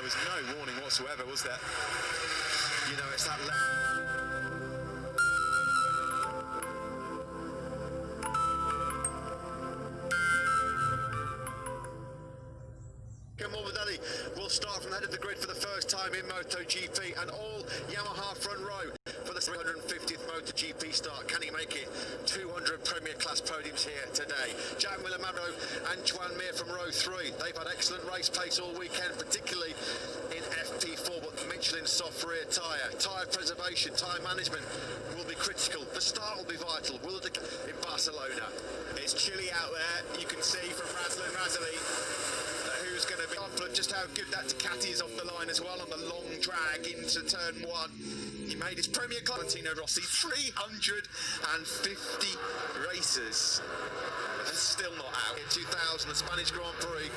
was no warning whatsoever, was there? You know, it's that Morbidelli will start from the head of the grid for the first time in MotoGP, and all Yamaha front row for the 350th MotoGP start. Can he make it? 200 Premier Class podiums here today. Jack Miller, Marino and Juan Mir from row 3. They've had excellent race pace all weekend, particularly in FP4, but Michelin's soft rear tyre. Tyre preservation, tyre management will be critical. The start will be vital. Will it in Barcelona? It's chilly out there. You can see from Razlan Razali who's going to be confident just how good that Ducati is off the line as well on the long drag into turn 1. He made his Premier Club. Valentino Rossi, 350 races. Still not out. In 2000, the Spanish Grand Prix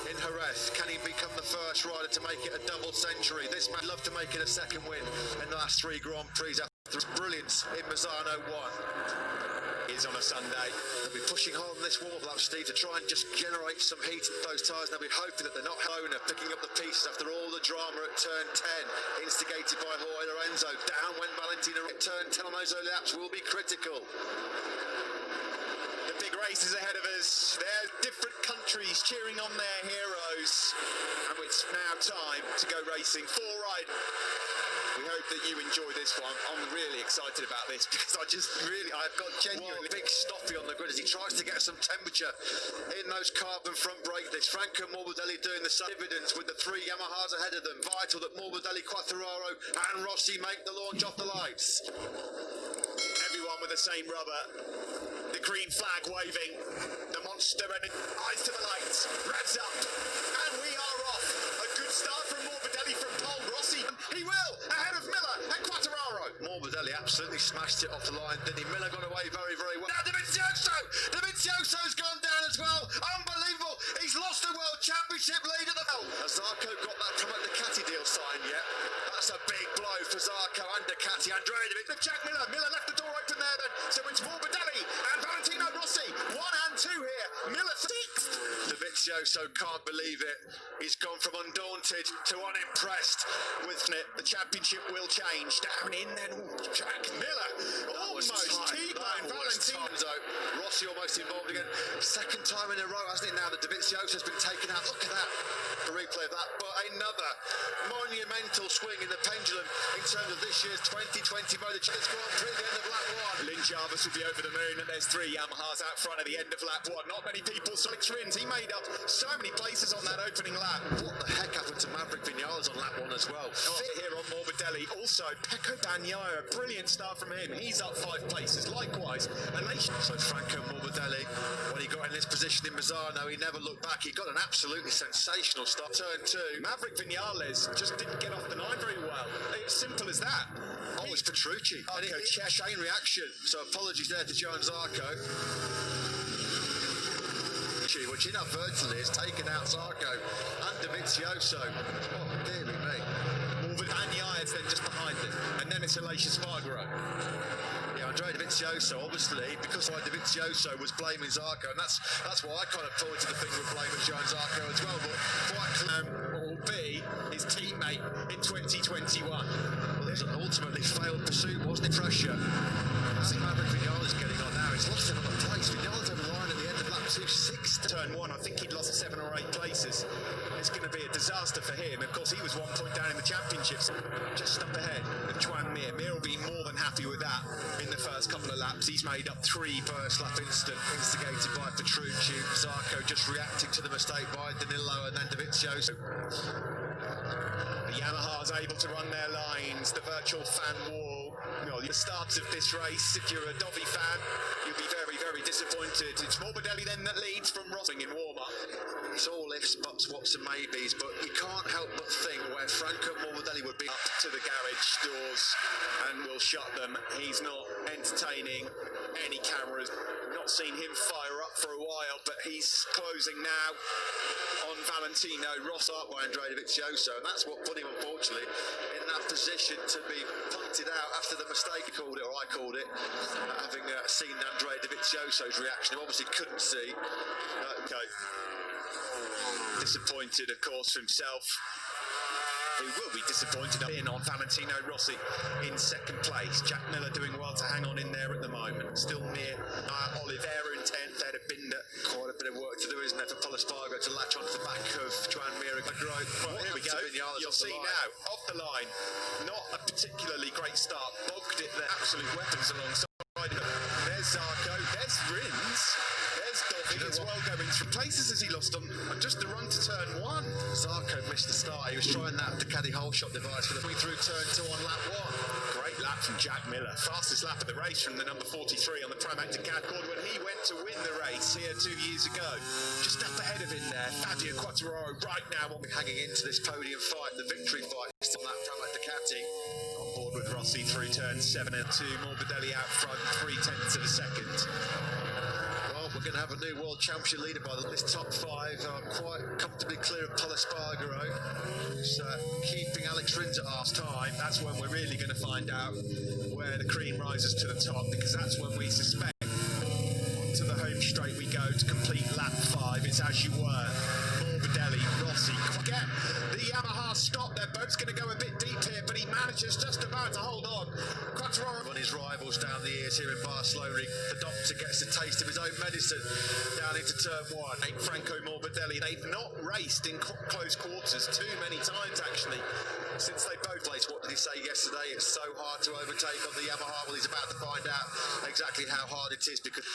in Jerez. Can he become the first rider to make it a double century? This man loved to make it a second win in the last 3 Grand Prix after his brilliance in Misano 1. Is on a Sunday. They'll be pushing hard on this warm-up lap, Steve, to try and just generate some heat in those tyres. They'll be hoping that they're not Hona picking up the pieces after all the drama at turn 10, instigated by Jorge Lorenzo. Down when Valentino at turn 10 on those early laps will be critical. The big race is ahead of us. There's different countries cheering on their heroes, and it's now time to go racing. 4 riders. We hope that you enjoy this one. I'm really excited about this because I've got genuinely big Stoffy on the grid as he tries to get some temperature in those carbon front brake discs. Franco Morbidelli doing the same dividends with the 3 Yamahas ahead of them. Vital that Morbidelli, Quartararo and Rossi make the launch off the lights. Everyone with the same rubber. The green flag waving. The monster and eyes to the lights. Revs up. And we are off. A good start from Morbidelli from pole. Rossi. He will. Ahead of Miller and Quartararo. Morbidelli absolutely smashed it off the line. Didn't he? Miller got away very, very well. Now Dovizioso! Dovizioso's gone down as well. Unbelievable. He's lost the World Championship lead at the bell. Has Zarco got that from a Ducati deal signed yet? That's a big blow for Zarco and Ducati. Andrea The Jack Miller. Miller left the door open there then. So it's Morbidelli and Valentino Rossi. 1 and 2 here. Miller 6th. Dovizioso can't believe it. He's gone from undaunted to unimpressed with it. The championship will change. Down in then. Jack Miller. Almost T-bone Valentino. Rossi almost involved again. Second time in a row, hasn't it now, that Dovizioso's been taken out. Look at that. A replay of that. But another monumental swing in the pendulum in terms of this year's 2020 MotoGP Grand Prix at the end of lap 1. Lynn Jarvis will be over the moon, and there's 3 Yamahas out front at the end of lap 1. Not many people saw Rins. He made up so many places on that opening lap. What the heck happened to Maverick Vinales on lap 1 as well? Here on Morbidelli. Also, Pecco Bagnaia, a brilliant start from him. He's up 5 places. Likewise, so Franco Morbidelli, when he got in this position in Misano, he never looked back. He got an absolutely sensational start. Turn 2. Maverick Vinales just didn't get off the 9 very well. It's simple as that. Oh, it's Petrucci. Chain reaction. So apologies there to Joan Zarco, which inadvertently has taken out Zarco and Dovizioso. Oh, dearly me. Bagnaia is then just behind him, and then it's Alicia Spargaro. Yeah, Andrea Dovizioso, obviously, because why Dovizioso was blaming Zarco, and that's why I kind of pointed the finger of blame at Joan Zarco as well, but quite will be his teammate in 2021. Well, it was an ultimately failed pursuit, wasn't it? Pressure. I think Maverick Vinales getting on now. It's lost another place. Vinales over the line at the end of lap 2, 6th. Turn 1, I think he'd lost 7 or 8 places. It's going to be a disaster for him. Of course, he was 1 point down in the championships. Just up ahead of Juan Mir. Mir will be more than happy with that in the first couple of laps. He's made up 3 first lap instigated by Petrucci. Zarco just reacting to the mistake by Danilo and then Dovizioso. The Yamaha's able to run their lines. The virtual fan wall. You know, the start of this race, if you're a Dovi fan, you'll be very, very disappointed. It's Morbidelli then that leads from Rossi in warm-up. It's all ifs, buts, whats and maybes, but you can't help but think where Franco Morbidelli would be up to the garage doors and will shut them. He's not entertaining any cameras. Not seen him fire up for a while, but he's closing now on Valentino Rossi up by Andrea Dovizioso, and that's what put him, unfortunately, in that position to be punted out after the mistake he called it, or I called it, having seen Andrea Dovizioso's reaction. He obviously couldn't see. Okay. Disappointed, of course, himself. who will be disappointed in on Valentino Rossi in second place. Jack Miller doing well to hang on in there at the moment. Still near Oliveira in 10th, Ed Binder. Quite a bit of work to do, isn't there, for Polispargo to latch onto the back of Joan Mir. Well, here we go. You'll see now, off the line, not a particularly great start. Bogged it, the absolute weapons alongside him. There's Zarco, there's Rins. There's Dobby as well going through places as he lost on just the run to turn 1. Zarco missed the start. He was trying that Ducati whole shot device for the way through turn 2 on lap 1. Great lap from Jack Miller. Fastest lap of the race from the number 43 on the Pramac Ducati when he went to win the race here 2 years ago. Just up ahead of him there, Fabio Quartararo right now hanging into this podium fight, the victory fight on that Pramac Ducati. On board with Rossi through turn 7 and 2. Morbidelli out front, 3/10 of a second. We're going to have a new World Championship leader by this top 5 are quite comfortably clear of Polispargo. So keeping Alex Rins at half time. That's when we're really going to find out where the cream rises to the top, because that's when we suspect onto the home straight we go to complete lap 5. It's as you were. Morbidelli, Rossi. Get the Yamaha stop. They're both going to go a bit deep here, but he manages just about to hold on. Quartararo on his rivals down the ears here in Barcelona. The doctor gets a taste of his own medicine down into turn 1. Franco Morbidelli, they've not raced in close quarters too many times actually since they both placed. What did he say yesterday? It's so hard to overtake on the Yamaha. Well, he's about to find out exactly how hard it is, because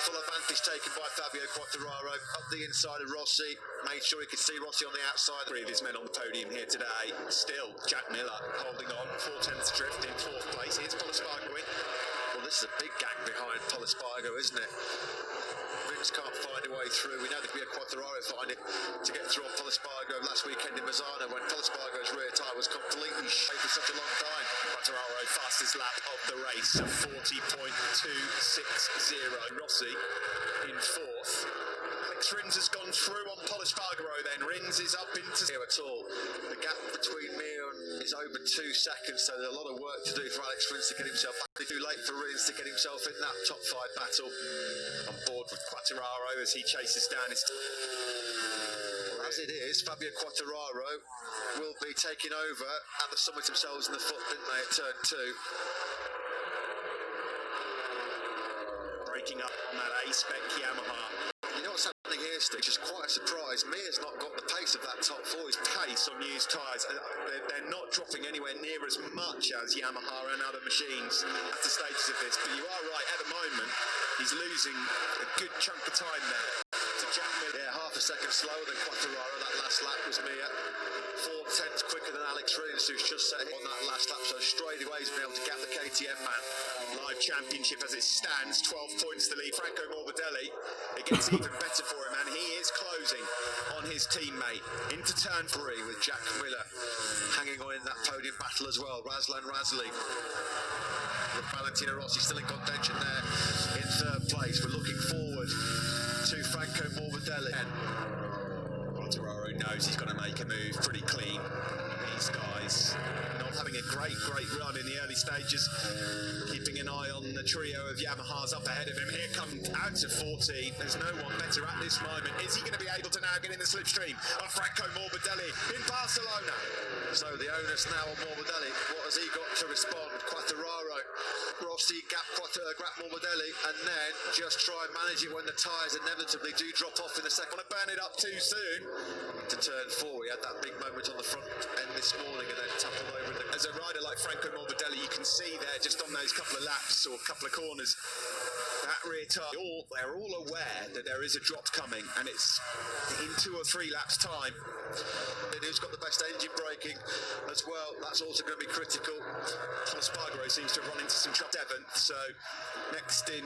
full advantage taken by Fabio Quartararo up the inside of Rossi. Made sure he could see Rossi on the outside. 3 of his men on the podium here today. Still Jack Miller holding on, 4/10 drift in 4th place. Here's Polispargo in. Well, this is a big gang behind Polispargo, isn't it? Rins can't find a way through. We know that we had Quartararo find it to get through on Polispargo last weekend in Mazzano when Polispargo's rear tyre was completely shaped for such a long time. Quartararo, fastest lap of the race, 40.260. Rossi in 4th. Alex Rins has gone through on Polispargo then. Rins is up into here at all. The gap between me and is over 2 seconds, so there's a lot of work to do for Alex Rins to get himself back. Too late for Rins to get himself in that top 5 battle. On board with Quartararo as he chases down his... As it is, Fabio Quartararo will be taking over at the summit themselves in the foot, didn't they, at turn 2. Breaking up on that A-spec Yamaha. You know what's happening here, Steve? Which is quite a surprise. Mia's not got the pace of that top 4. His pace on used tyres, they're not dropping anywhere near as much as Yamaha and other machines at the stages of this. But you are right, at the moment, he's losing a good chunk of time there to Jack Miller. Yeah, half a second slower than Quartararo. That last lap was Mia. 4/10 quicker than Alex Rins, who's just set on that last lap. So straight away he's been able to gap the KTM man. Live championship as it stands, 12 points to lead Franco Morbidelli. It gets even better for him, and he is closing on his teammate into turn 3 with Jack Miller hanging on in that podium battle as well. Razlan Razli with Valentino Rossi still in contention there in 3rd place. We're looking forward to Franco Morbidelli. Quartararo knows he's got to make a move pretty clean. These guys not having a great run in the early stages. Keeping an eye on the trio of Yamahas up ahead of him. Here comes out to 14. There's no one better at this moment. Is he going to be able to now get in the slipstream of Franco Morbidelli in Barcelona? So the onus now on Morbidelli. What has he got to respond? Quartararo, Rossi, grab Morbidelli, and then just try and manage it when the tyres inevitably do drop off in the second. Want to burn it up too soon? To turn 4, he had that big moment on the front end this morning and then toppled over. As a rider like Franco Morbidelli, you can see there just on those couple of laps or couple of corners, that rear tyre, they're all aware that there is a drop coming, and it's in 2 or 3 laps time. And who's got the best engine braking as well? That's also going to be critical. Polispargo seems to have run into some trouble. 7th, so next in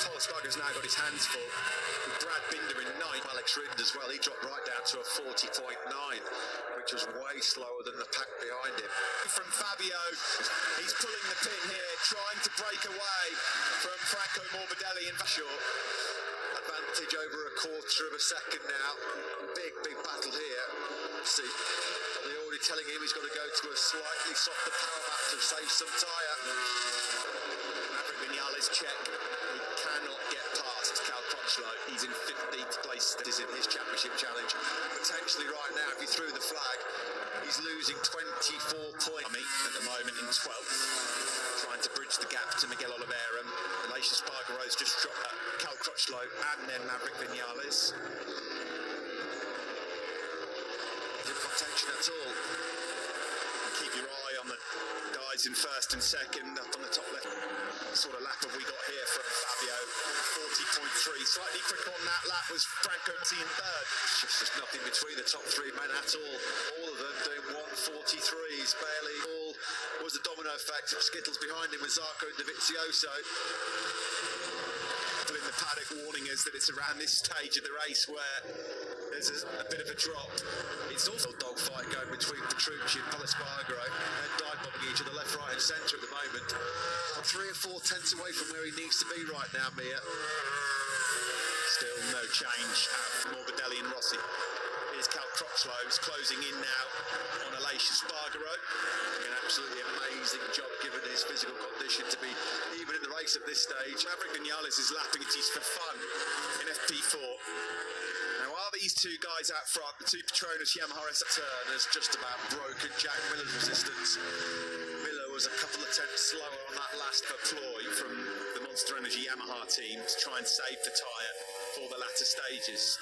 Polispargo's now got his hands full. With Brad Binder in 9th. Alex Rins as well, he dropped right down to a 40.9, which was way slower than the pack behind him. From Fabio, he's pulling the pin here, trying to break away from Franco Morbidelli in short. Advantage over a quarter of a second now. Big battle here. See, are they already telling him he's got to go to a slightly softer power back to save some tyre? Maverick Vinales check. He cannot get past Cal Crutchlow. He's in 15th place. That is in his championship challenge. Potentially right now, if he threw the flag, He's losing 24 points At the moment in 12th, trying to bridge the gap to Miguel Oliveira. Malaysia Spargaro's just dropped Cal Crutchlow and then Maverick Vinales. in contention at all. Keep your eye on the guys in first and second up on the top left. What sort of lap have we got here from Fabio? 40.3. Slightly quicker on that lap was Franco in third. There's nothing between the top three men at all. All of them doing 143s. Barely all was the domino effect of Skittles behind him with Zarco and Dovizioso. People in the paddock warning us that it's around this stage of the race where there's a bit of a drop. It's also a dogfight going between Petrucci and Spargaro. They're dive-bombing each other left, right and centre at the moment. 3 or 4 tenths away from where he needs to be right now, Mia. Still no change out of Morbidelli and Rossi. Here's Cal Crutchlow, who's closing in now on Alessia Spargaro. An absolutely amazing job given his physical condition to be even in the race at this stage. Maverick Vinales is lapping it for fun in FP4. Now, are these two guys out front, the two Petronas Yamaha Turn has just about broken Jack Miller's resistance. Miller was a couple of tenths slower on that last ploy from the Monster Energy Yamaha team to try and save the tyre for the latter stages,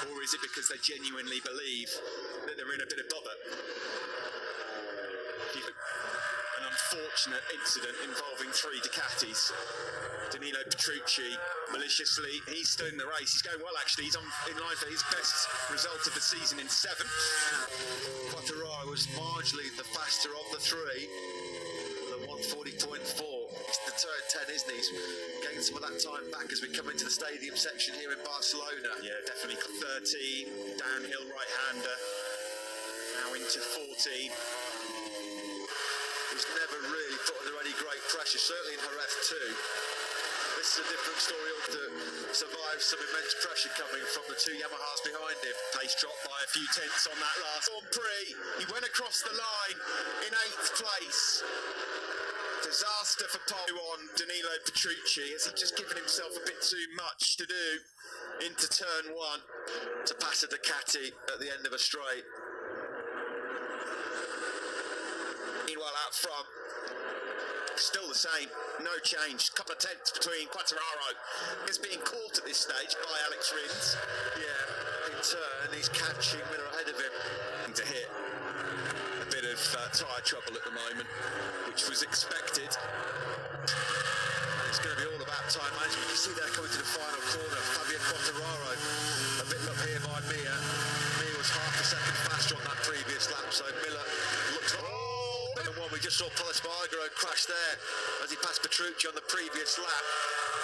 or is it because they genuinely believe that they're in a bit of bother? An unfortunate incident involving 3 Ducatis. Danilo Petrucci, maliciously, he's still in the race. He's going well, actually. He's in line for his best result of the season in 7th. Quartararo was marginally the faster of the 3. The 140.4. It's the turn 10, isn't he? He's getting some of that time back as we come into the stadium section here in Barcelona. Yeah, definitely 13, downhill right-hander. Now into 14. He's never really put under any great pressure, certainly in Jerez too. This is a different story to survive some immense pressure coming from the 2 Yamahas behind him. Pace dropped by a few tenths on that last Grand Prix. He went across the line in 8th place. Disaster for pole on Danilo Petrucci. Has he just given himself a bit too much to do into turn 1? To pass a Ducati at the end of a straight. Meanwhile, out front, still the same, no change. Couple of tenths between Quartararo. Is being caught at this stage by Alex Rins. Yeah, in turn, he's catching Miller ahead of him. To hit a bit of tyre trouble at the moment, which was expected. And it's going to be all about time management. You see there coming to the final corner, Fabio Quartararo. A bit up here by Mia. Mia was half a second faster on that previous lap, so Miller looks like... And the one we just saw Spargaro crash there as he passed Petrucci on the previous lap.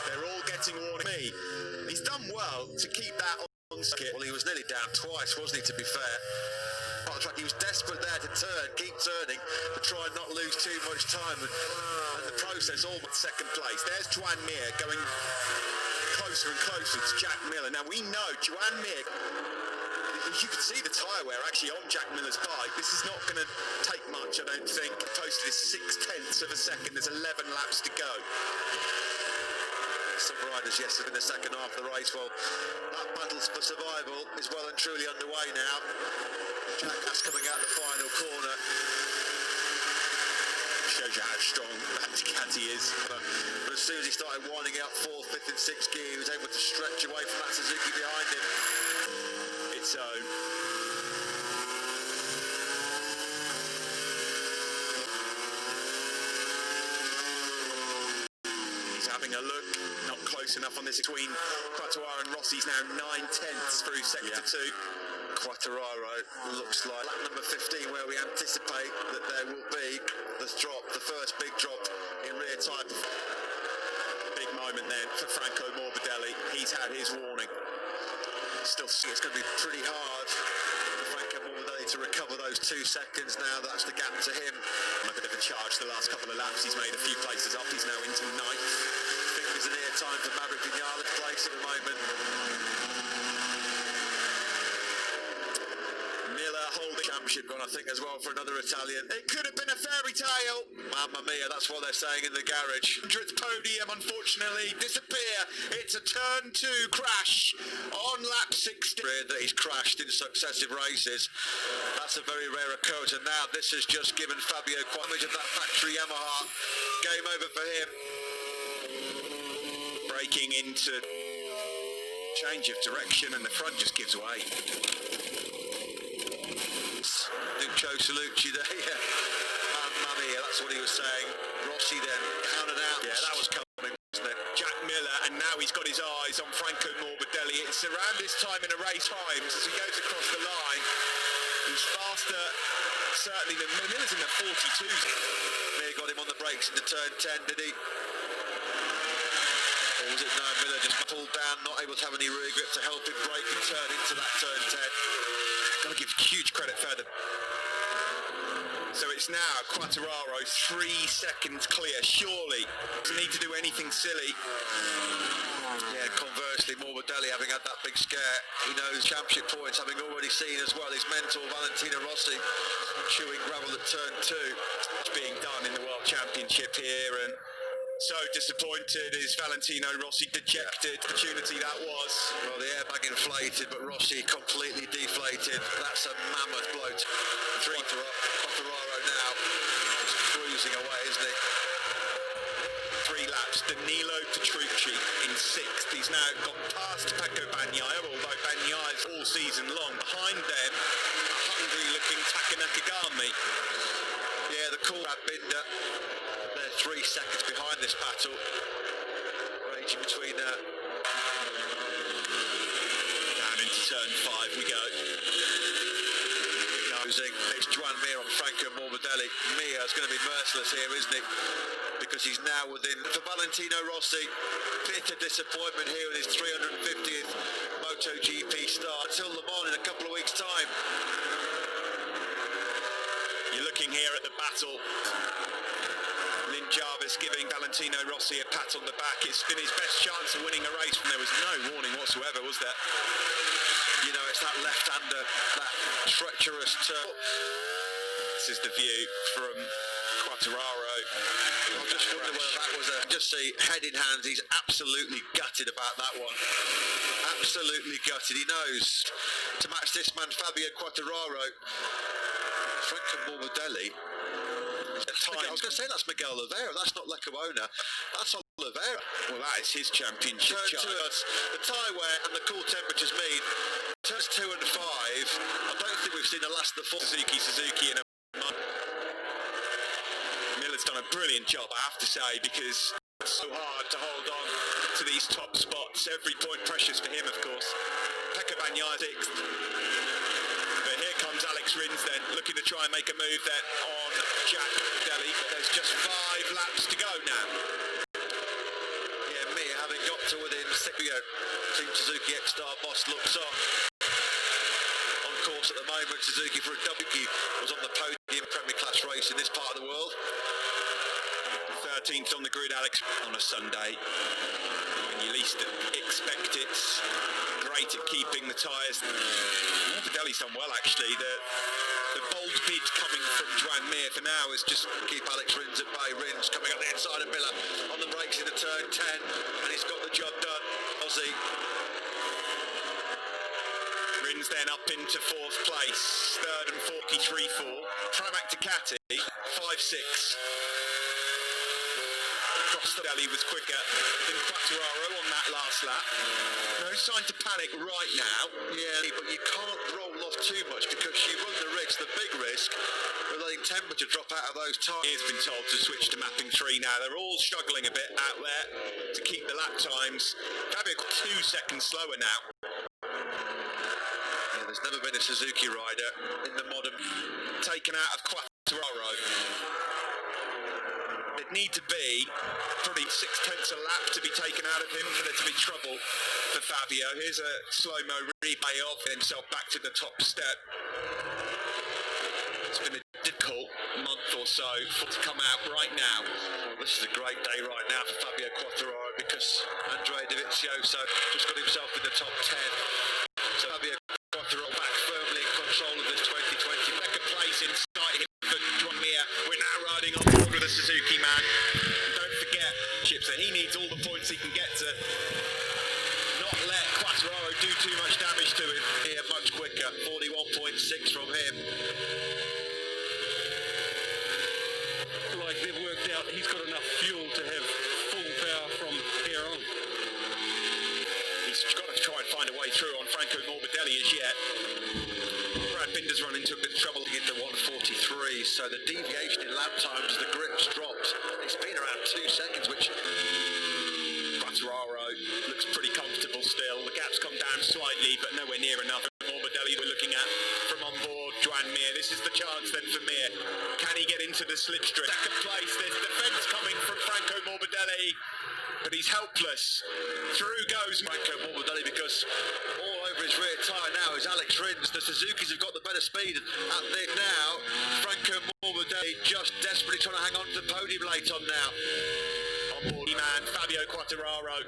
They're all getting warning. He's done well to keep that on skip. Well, he was nearly down twice, wasn't he, to be fair? On the track, he was desperate there to turn, keep turning, to try and not lose too much time. And the process all but second place. There's Joan Mir going closer and closer to Jack Miller. Now, we know Joan Mir, you can see the tyre wear actually on Jack Miller's bike. This is not going to take much, I don't think. Posted is 0.6 of a second. There's 11 laps to go. Some riders yesterday in the second half of the race. Well, that battle for survival is well and truly underway now. Jack Haas coming out the final corner. Shows you how strong that Ducati is. But as soon as he started winding out 4th, 5th and 6th gear, he was able to stretch away from that Suzuki behind him. Its own. He's having a look, not close enough on this between Quartararo and Rossi's now 9 tenths through sector 2. Quartararo looks like lap number 15 where we anticipate that there will be the drop, the first big drop in rear tyre. Big moment then for Franco Morbidelli. He's had his warning. Still, it's going to be pretty hard for Franco Morbidelli to recover those 2 seconds now. That's the gap to him. A bit of a charge the last couple of laps. He's made a few places up. He's now into 9th. Fingers in ear time for Maverick Vinales' place at the moment. Miller hold the championship gone, I think, as well, for another Italian. It could have been a fairy tale. Mamma mia, that's what they're saying in the garage. 100th podium, unfortunately, disappear. It's a turn 2 crash on lap 60. That he's crashed in successive races. That's a very rare occurrence, and now this has just given Fabio Quamage of that factory Yamaha. Game over for him. Breaking into change of direction, and the front just gives way. Duccio Salucci there, yeah. Mamma mia, that's what he was saying. Rossi then, down and out. Yeah, that was coming, wasn't it? Jack Miller, and now he's got his eyes on Franco Morbidelli. It's around this time in a race times as he goes across the line. He's faster, certainly, than Miller's in the 42s. Miller got him on the brakes into turn 10, did he? Or was it no, Miller just pulled down, not able to have any rear grip to help him brake and turn into that turn 10. Got to give huge credit further. So it's now Quartararo 3 seconds clear, surely. Doesn't need to do anything silly. Yeah, conversely, Morbidelli having had that big scare, he knows championship points, having already seen as well his mentor Valentino Rossi chewing gravel at turn 2. It's being done in the World Championship here, and so disappointed is Valentino Rossi, dejected. Opportunity that was. Well, the airbag inflated, but Rossi completely deflated. That's a mammoth blow. Quartararo now is cruising away, isn't he? 3 laps. Danilo Petrucci in 6th. He's now got past Pecco Bagnaia, although Bagnaia's all season long. Behind them, a hungry-looking Taka Nakagami. Yeah, the cool Binder. They're 3 seconds behind this battle. Raging between down into turn 5 we go. It's Joan Mir on Franco Morbidelli. Mir's going to be merciless here, isn't he? Because he's now within, for Valentino Rossi, bitter disappointment here in his 350th MotoGP start till Le Mans in a couple of weeks' time. You're looking here at the battle. Lynn Jarvis giving Valentino Rossi a pat on the back. It's been his best chance of winning a race when there was no warning whatsoever, was there? You know, it's that left-hander, that treacherous turn. This is the view from Quartararo. I just wonder whether that was just see, head in hands, he's absolutely gutted about that one. Absolutely gutted. He knows to match this man, Fabio Quartararo. Franco Morbidelli. I was going to say that's Miguel Oliveira, that's not Lecuona, that's Oliveira. Well, that is his championship Turn 2, the tyre wear and the cool temperatures mean turns 2 and 5. I don't think we've seen the last of the 4. Suzuki in a month. Miller's done a brilliant job, I have to say, because it's so hard to hold on to these top spots. Every point precious for him, of course. Pecco Bagnaia 6th. But here comes Alex Rins then, looking to try and make a move then on Jack Morbidelli. There's just 5 laps to go now. Yeah, Mir having got to within 6. Team Suzuki X-Star boss looks on. On course at the moment, Suzuki for a W was on the podium Premier Class race in this part of the world. 13th on the grid, Alex, on a Sunday. When you least expect it. Great at keeping the tyres. Morbidelli's done well, actually. The bold bid coming from Joan Mir for now is just Keep Alex Rins at bay. Rins coming up the inside of Miller on the brakes into turn 10, and he's got the job done. Aussie. Rins then up into 4th place. 3rd and 43-4. Pramac Ducati, 5-6. Morbidelli was quicker than Quartararo on that last lap. No sign to panic right now. Yeah, but you can't roll off too much because you run the risk, the big risk, of letting temperature drop out of those tyres. He has been told to switch to mapping 3 now. They're all struggling a bit out there to keep the lap times. Fabio 2 seconds slower now. Yeah, there's never been a Suzuki rider in the modern Taken out of Quartararo. It'd need to be probably 6/10 a lap to be taken out of him for there to be trouble for Fabio. Here's a slow-mo replay of himself back to the top step. It's been a difficult month or so to come out right now. Well, this is a great day right now for Fabio Quartararo because Andrea Dovizioso just got himself in the top 10. So Fabio Quartararo back firmly in control of this 2020 to him here much quicker. 41.6 from him. Like they've worked out, he's got enough fuel to have full power from here on. He's got to try and find a way through on Franco Morbidelli as yet. Brad Binder's run into a bit of trouble to get Into 143, so the deviation in lap times, the grip's dropped. It's been around 2 seconds, which Quartararo looks pretty comfortable still. The gap's come down slightly, but nowhere near enough. Morbidelli we're looking at from on board Joan Mir. This is the chance then for Mir. Can he get into the slipstream? Second place, there's defence coming from Franco Morbidelli, but he's helpless. Through goes Franco Morbidelli, because all over his rear tyre now is Alex Rins. The Suzukis have got the better speed at there now. Franco Morbidelli just desperately trying to hang on to the podium late on now. man Fabio Quartararo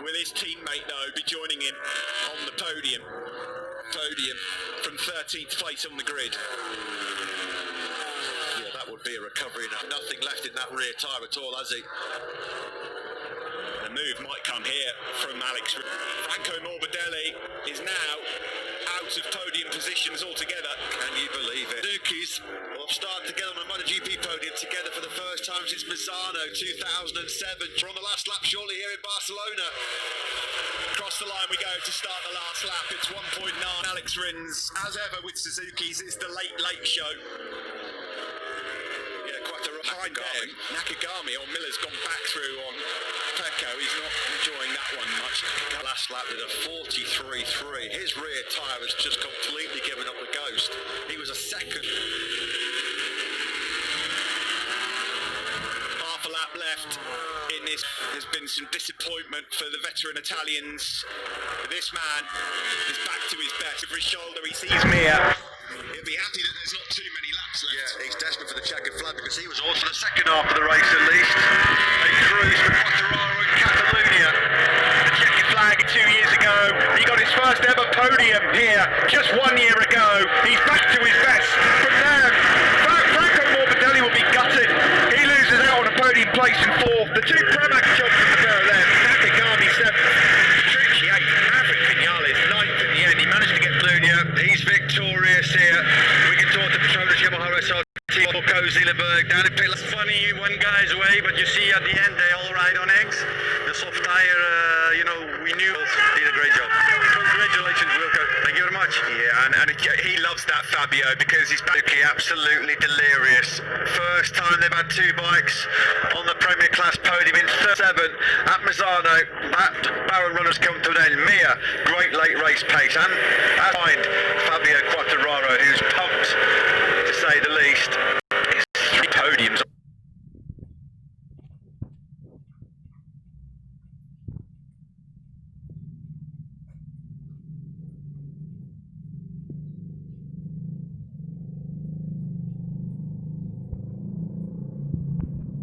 will his teammate though be joining him on the podium from 13th place on the grid. Yeah, that would be a recovery now. Nothing left in that rear tyre at all, has he? The move might come here from Alex. Franco Morbidelli is now out of podium positions altogether. Can you believe it? Suzukis will start together on a MotoGP podium together for the first time since Misano 2007. We're on the last lap shortly here in Barcelona. Across the line we go to start the last lap. It's 1.9. Alex Rins, as ever with Suzuki's, it's the late show. Yeah, quite a Behind them, Nakagami on Miller's gone back through on Pecco. He's not enjoying that one much. Last lap with a 43.3. His rear tyre has just completely given up the ghost. He was a second. Half a lap left in this. There's been some disappointment for the veteran Italians. This man is back to his best. Over his shoulder, he sees Mir. He'll be happy that there's not too many laps left. Yeah, he's desperate for the checkered flag because he was also the second half of the race at least. A cruise for Quartararo in Catalonia. The checkered flag 2 years ago. He got his first ever podium here just 1 year ago. He's back to his best. From there, Franco Morbidelli will be gutted. He loses out on a podium place in fourth. The two Pramac jobs at the pair of them. Nakagami 7th. Tricky 8th. Maverick Vinales 9th in the end. He managed to get Lunia. He's victorious here. We can talk to Petronas Yamaha SRT or Zeelenberg down in pit. It's funny, one guy's away, but you see at the end they all ride on eggs. The soft tire, we knew did a great job. Congratulations, Wilco. Thank you very much. Yeah, and he loves that Fabio because he's back. Absolutely delirious. First time they've had two bikes on the Premier Class podium in 37 at Misano. That Baron runner's come to an end. Mir, great late race pace, and find Fabio Quartararo, who's pumped